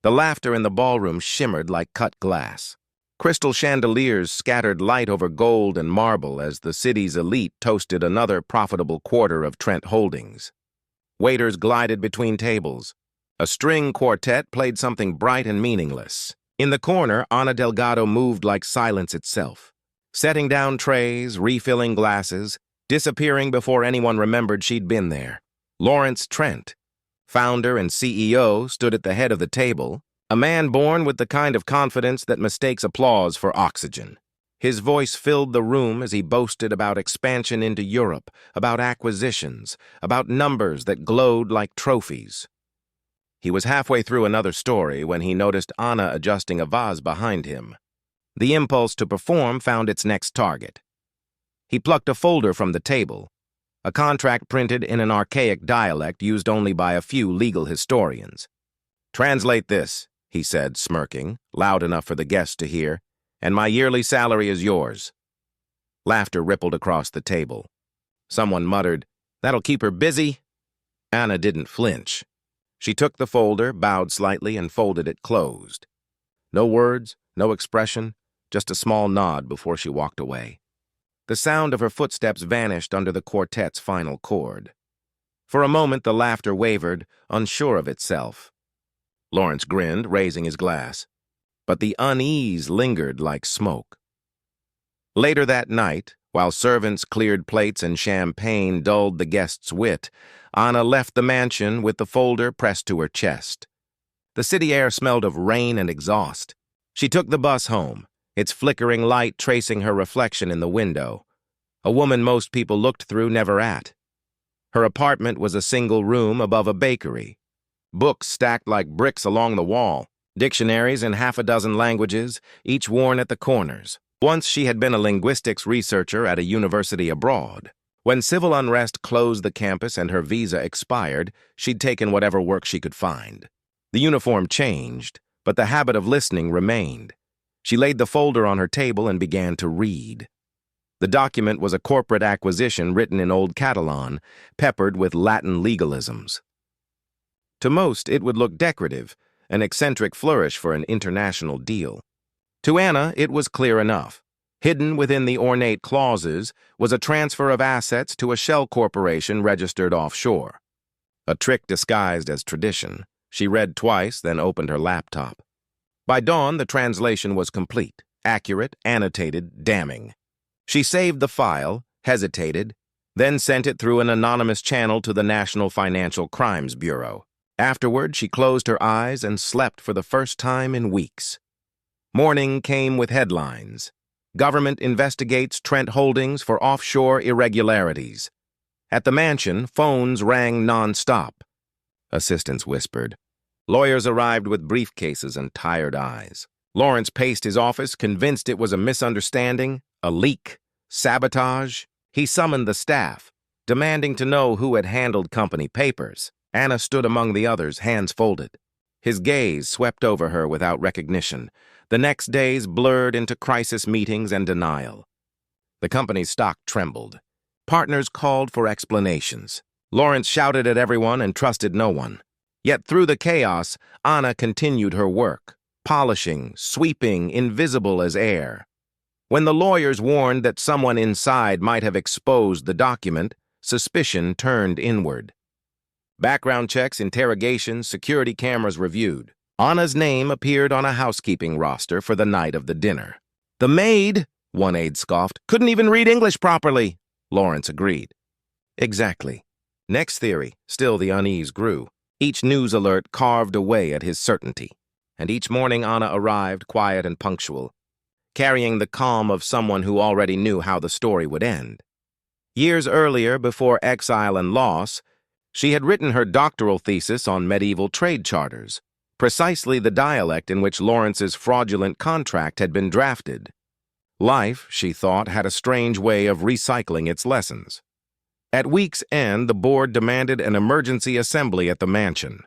The laughter in the ballroom shimmered like cut glass. Crystal chandeliers scattered light over gold and marble as the city's elite toasted another profitable quarter of Trent Holdings. Waiters glided between tables. A string quartet played something bright and meaningless. In the corner, Ana Delgado moved like silence itself, setting down trays, refilling glasses, disappearing before anyone remembered she'd been there. Lawrence Trent, founder and CEO, stood at the head of the table, a man born with the kind of confidence that mistakes applause for oxygen. His voice filled the room as he boasted about expansion into Europe, about acquisitions, about numbers that glowed like trophies. He was halfway through another story when he noticed Ana adjusting a vase behind him. The impulse to perform found its next target. He plucked a folder from the table, a contract printed in an archaic dialect used only by a few legal historians. "Translate this," he said, smirking, loud enough for the guests to hear, "and my yearly salary is yours." Laughter rippled across the table. Someone muttered, "That'll keep her busy." Ana didn't flinch. She took the folder, bowed slightly, and folded it closed. No words, no expression, just a small nod before she walked away. The sound of her footsteps vanished under the quartet's final chord. For a moment, the laughter wavered, unsure of itself. Lawrence grinned, raising his glass. But the unease lingered like smoke. Later that night, while servants cleared plates and champagne dulled the guests' wit, Ana left the mansion with the folder pressed to her chest. The city air smelled of rain and exhaust. She took the bus home, its flickering light tracing her reflection in the window, a woman most people looked through, never at. Her apartment was a single room above a bakery. Books stacked like bricks along the wall, dictionaries in half a dozen languages, each worn at the corners. Once she had been a linguistics researcher at a university abroad. When civil unrest closed the campus and her visa expired, she'd taken whatever work she could find. The uniform changed, but the habit of listening remained. She laid the folder on her table and began to read. The document was a corporate acquisition written in Old Catalan, peppered with Latin legalisms. To most, it would look decorative, an eccentric flourish for an international deal. To Ana, it was clear enough. Hidden within the ornate clauses was a transfer of assets to a shell corporation registered offshore. A trick disguised as tradition. She read twice, then opened her laptop. By dawn, the translation was complete, accurate, annotated, damning. She saved the file, hesitated, then sent it through an anonymous channel to the National Financial Crimes Bureau. Afterward, she closed her eyes and slept for the first time in weeks. Morning came with headlines. Government investigates Trent Holdings for offshore irregularities. At the mansion, phones rang non-stop. Assistants whispered. Lawyers arrived with briefcases and tired eyes. Lawrence paced his office, convinced it was a misunderstanding, a leak, sabotage. He summoned the staff, demanding to know who had handled company papers. Ana stood among the others, hands folded. His gaze swept over her without recognition. The next days blurred into crisis meetings and denial. The company's stock trembled. Partners called for explanations. Lawrence shouted at everyone and trusted no one. Yet through the chaos, Ana continued her work, polishing, sweeping, invisible as air. When the lawyers warned that someone inside might have exposed the document, suspicion turned inward. Background checks, interrogations, security cameras reviewed. Ana's name appeared on a housekeeping roster for the night of the dinner. "The maid," one aide scoffed, "couldn't even read English properly." Lawrence agreed. Exactly. Next theory, still the unease grew. Each news alert carved away at his certainty. And each morning Ana arrived, quiet and punctual, carrying the calm of someone who already knew how the story would end. Years earlier, before exile and loss, she had written her doctoral thesis on medieval trade charters, precisely the dialect in which Lawrence's fraudulent contract had been drafted. Life, she thought, had a strange way of recycling its lessons. At week's end, the board demanded an emergency assembly at the mansion.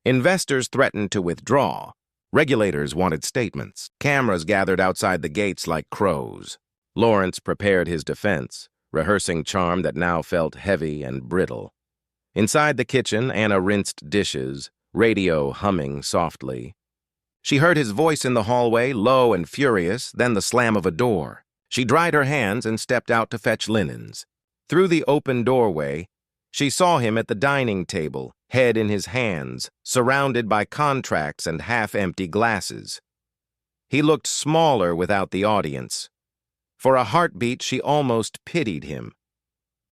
Investors threatened to withdraw. Regulators wanted statements. Cameras gathered outside the gates like crows. Lawrence prepared his defense, rehearsing charm that now felt heavy and brittle. Inside the kitchen, Ana rinsed dishes, radio humming softly. She heard his voice in the hallway, low and furious, then the slam of a door. She dried her hands and stepped out to fetch linens. Through the open doorway, she saw him at the dining table, head in his hands, surrounded by contracts and half-empty glasses. He looked smaller without the audience. For a heartbeat, she almost pitied him.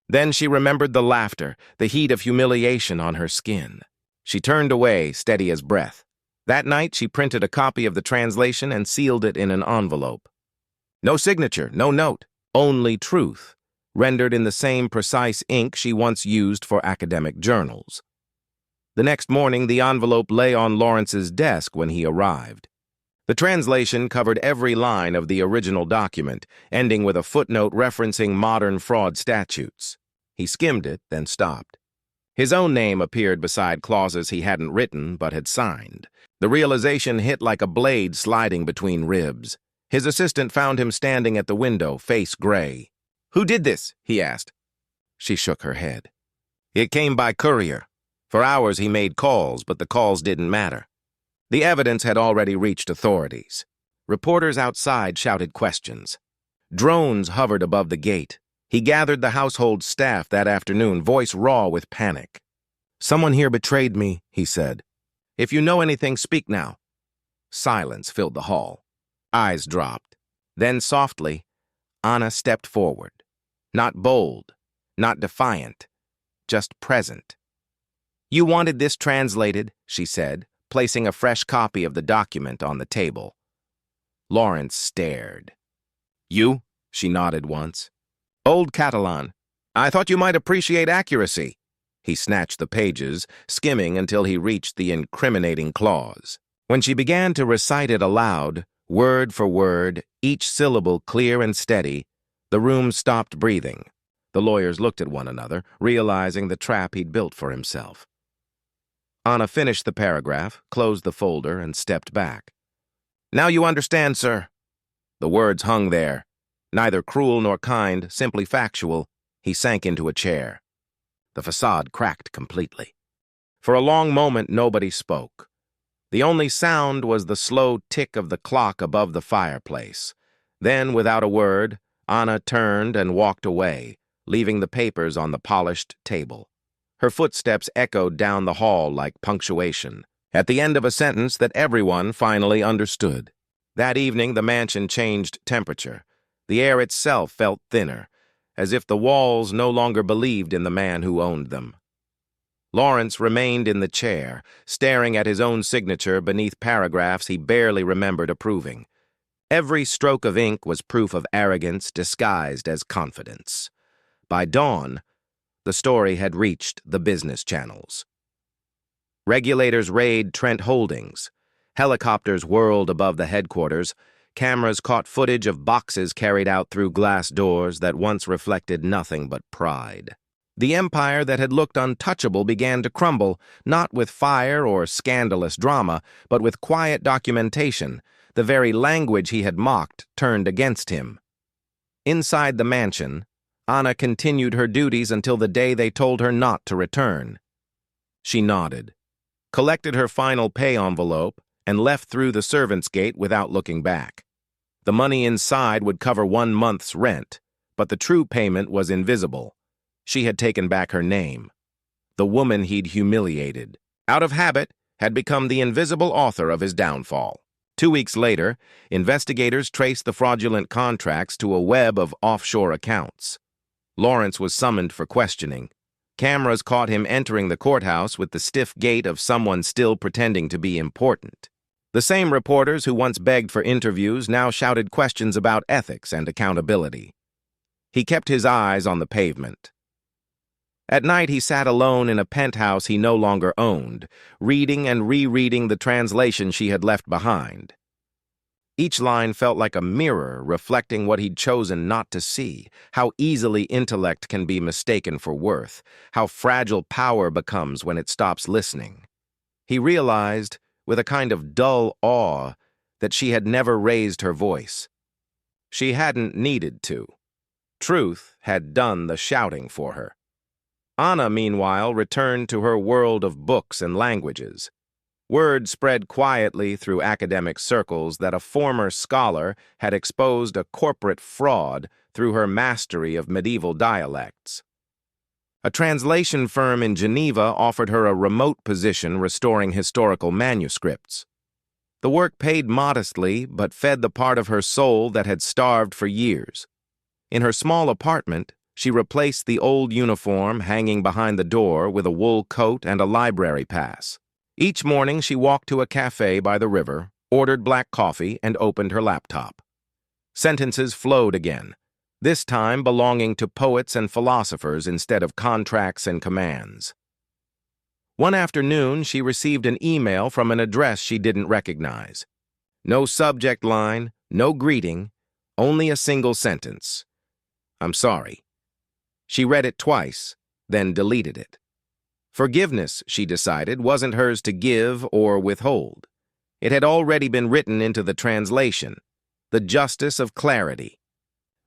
Then she remembered the laughter, the heat of humiliation on her skin. She turned away, steady as breath. That night, she printed a copy of the translation and sealed it in an envelope. No signature, no note, only truth, rendered in the same precise ink she once used for academic journals. The next morning, the envelope lay on Lawrence's desk when he arrived. The translation covered every line of the original document, ending with a footnote referencing modern fraud statutes. He skimmed it, then stopped. His own name appeared beside clauses he hadn't written but had signed. The realization hit like a blade sliding between ribs. His assistant found him standing at the window, face gray. "Who did this?" he asked. She shook her head. "It came by courier. For hours he made calls, but the calls didn't matter." The evidence had already reached authorities. Reporters outside shouted questions. Drones hovered above the gate. He gathered the household staff that afternoon, voice raw with panic. "Someone here betrayed me," he said. "If you know anything, speak now." Silence filled the hall. Eyes dropped. Then softly, Anna stepped forward. Not bold, not defiant, just present. "You wanted this translated," she said, placing a fresh copy of the document on the table. Lawrence stared. "You?" she nodded once. "Old Catalan. I thought you might appreciate accuracy." He snatched the pages, skimming until he reached the incriminating clause. When she began to recite it aloud, word for word, each syllable clear and steady, the room stopped breathing. The lawyers looked at one another, realizing the trap he'd built for himself. Anna finished the paragraph, closed the folder, and stepped back. "Now you understand, sir." The words hung there, neither cruel nor kind, simply factual. He sank into a chair. The facade cracked completely. For a long moment, nobody spoke. The only sound was the slow tick of the clock above the fireplace. Then, without a word, Anna turned and walked away, leaving the papers on the polished table. Her footsteps echoed down the hall like punctuation, at the end of a sentence that everyone finally understood. That evening, the mansion changed temperature. The air itself felt thinner, as if the walls no longer believed in the man who owned them. Lawrence remained in the chair, staring at his own signature beneath paragraphs he barely remembered approving. Every stroke of ink was proof of arrogance disguised as confidence. By dawn, the story had reached the business channels. Regulators raid Trent Holdings. Helicopters whirled above the headquarters. Cameras caught footage of boxes carried out through glass doors that once reflected nothing but pride. The empire that had looked untouchable began to crumble, not with fire or scandalous drama, but with quiet documentation. The very language he had mocked turned against him. Inside the mansion, Anna continued her duties until the day they told her not to return. She nodded, collected her final pay envelope, and left through the servants' gate without looking back. The money inside would cover 1 month's rent, but the true payment was invisible. She had taken back her name. The woman he'd humiliated, out of habit, had become the invisible author of his downfall. 2 weeks later, investigators traced the fraudulent contracts to a web of offshore accounts. Lawrence was summoned for questioning. Cameras caught him entering the courthouse with the stiff gait of someone still pretending to be important. The same reporters who once begged for interviews now shouted questions about ethics and accountability. He kept his eyes on the pavement. At night, he sat alone in a penthouse he no longer owned, reading and rereading the translation she had left behind. Each line felt like a mirror reflecting what he'd chosen not to see, how easily intellect can be mistaken for worth, how fragile power becomes when it stops listening. He realized, with a kind of dull awe, that she had never raised her voice. She hadn't needed to. Truth had done the shouting for her. Anna, meanwhile, returned to her world of books and languages. Word spread quietly through academic circles that a former scholar had exposed a corporate fraud through her mastery of medieval dialects. A translation firm in Geneva offered her a remote position restoring historical manuscripts. The work paid modestly, but fed the part of her soul that had starved for years. In her small apartment, she replaced the old uniform hanging behind the door with a wool coat and a library pass. Each morning, she walked to a cafe by the river, ordered black coffee, and opened her laptop. Sentences flowed again, this time belonging to poets and philosophers instead of contracts and commands. One afternoon, she received an email from an address she didn't recognize. No subject line, no greeting, only a single sentence. "I'm sorry." She read it twice, then deleted it. Forgiveness, she decided, wasn't hers to give or withhold. It had already been written into the translation, the justice of clarity.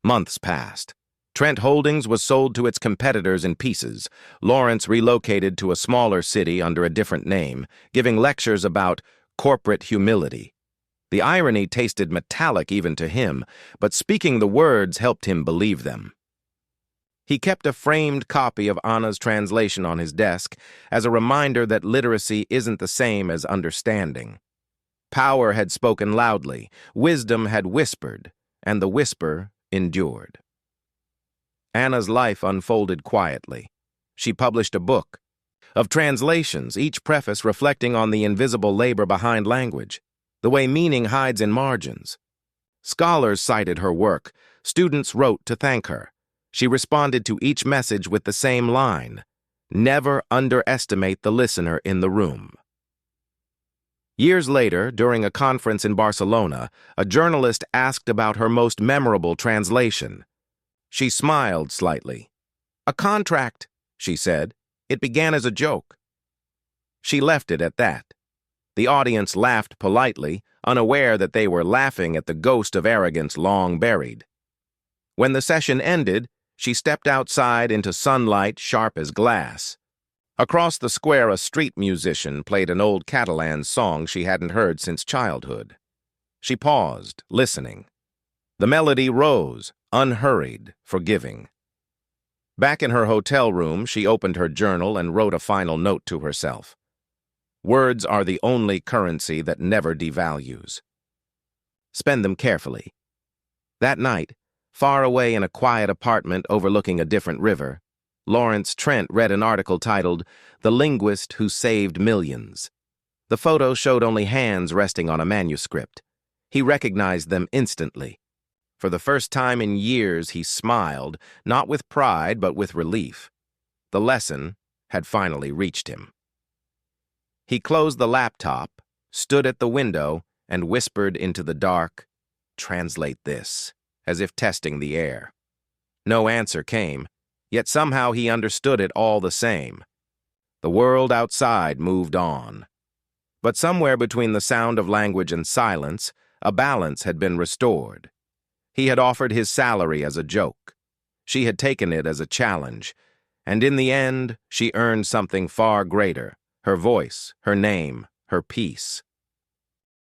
Months passed. Trent Holdings was sold to its competitors in pieces. Lawrence relocated to a smaller city under a different name, giving lectures about corporate humility. The irony tasted metallic even to him, but speaking the words helped him believe them. He kept a framed copy of Anna's translation on his desk as a reminder that literacy isn't the same as understanding. Power had spoken loudly, wisdom had whispered, and the whisper endured. Anna's life unfolded quietly. She published a book of translations, each preface reflecting on the invisible labor behind language, the way meaning hides in margins. Scholars cited her work. Students wrote to thank her. She responded to each message with the same line: "Never underestimate the listener in the room." Years later, during a conference in Barcelona, a journalist asked about her most memorable translation. She smiled slightly. "A contract," she said. "It began as a joke." She left it at that. The audience laughed politely, unaware that they were laughing at the ghost of arrogance long buried. When the session ended, she stepped outside into sunlight sharp as glass. Across the square, a street musician played an old Catalan song she hadn't heard since childhood. She paused, listening. The melody rose, unhurried, forgiving. Back in her hotel room, she opened her journal and wrote a final note to herself. Words are the only currency that never devalues. Spend them carefully. That night, far away in a quiet apartment overlooking a different river, Lawrence Trent read an article titled "The Linguist Who Saved Millions." The photo showed only hands resting on a manuscript. He recognized them instantly. For the first time in years, he smiled, not with pride but with relief. The lesson had finally reached him. He closed the laptop, stood at the window, and whispered into the dark, "Translate this," as if testing the air. No answer came, yet somehow he understood it all the same. The world outside moved on. But somewhere between the sound of language and silence, a balance had been restored. He had offered his salary as a joke. She had taken it as a challenge, and in the end, she earned something far greater: her voice, her name, her peace.